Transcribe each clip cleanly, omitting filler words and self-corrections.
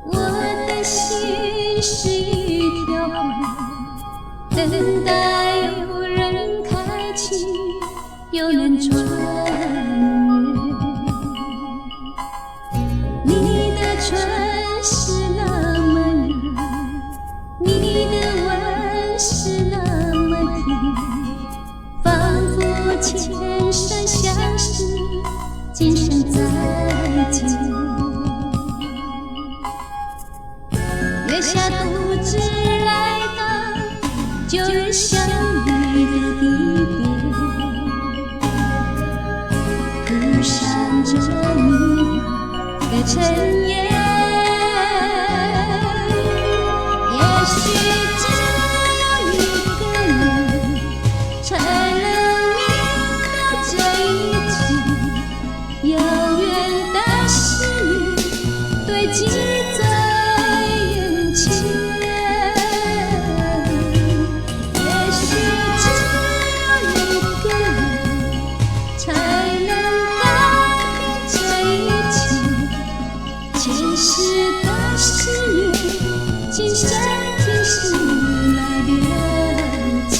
我的心是一条河，等待有人开启，有人穿越。你的唇是那么热，你的吻是那么甜，仿佛前生相识，今生再见。月下独自来到旧日相遇的地点，铺上这迷惘的尘烟。也许只有一个人才能明了这一切，遥远的誓言堆积在今生今世来了解。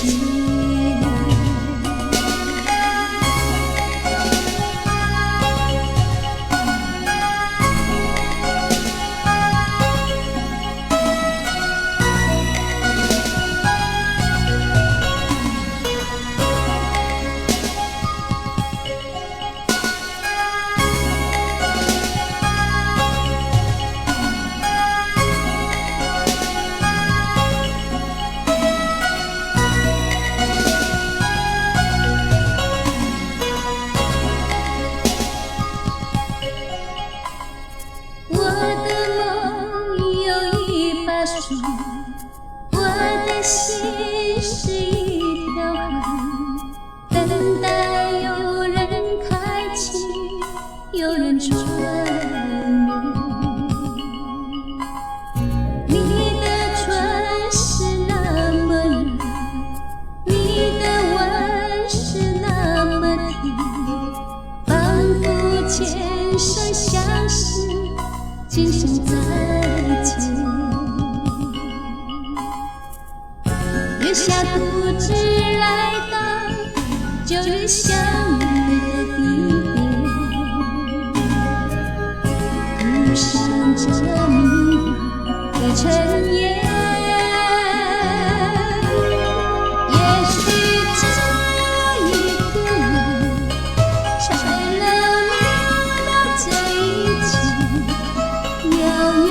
我的心是一条河，等待有人开启，有人穿越。你的唇是那么热，你的吻是那么甜，仿佛前生相识，今生再见。月下独自来到旧日相遇的地点，铺上这迷惘的尘烟。也许只有一个人才能明了这一切，遥远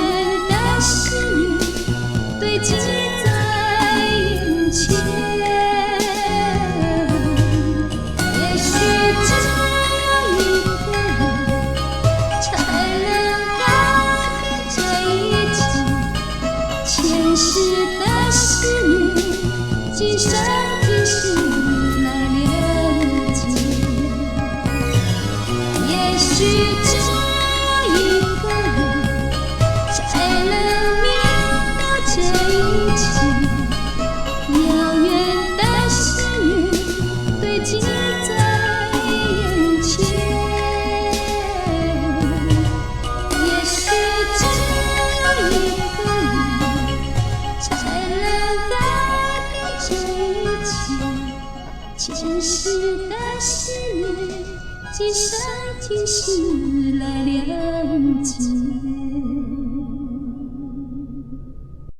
的誓言堆积在眼前。也许只有一个人才能改变这一切，前世的誓言，今生今世来了解。也许只有一个人才能明了这一切，遥远的誓言堆积在眼前。也许只有一个人才能改变这一切，前世的誓言，今生今世来了解。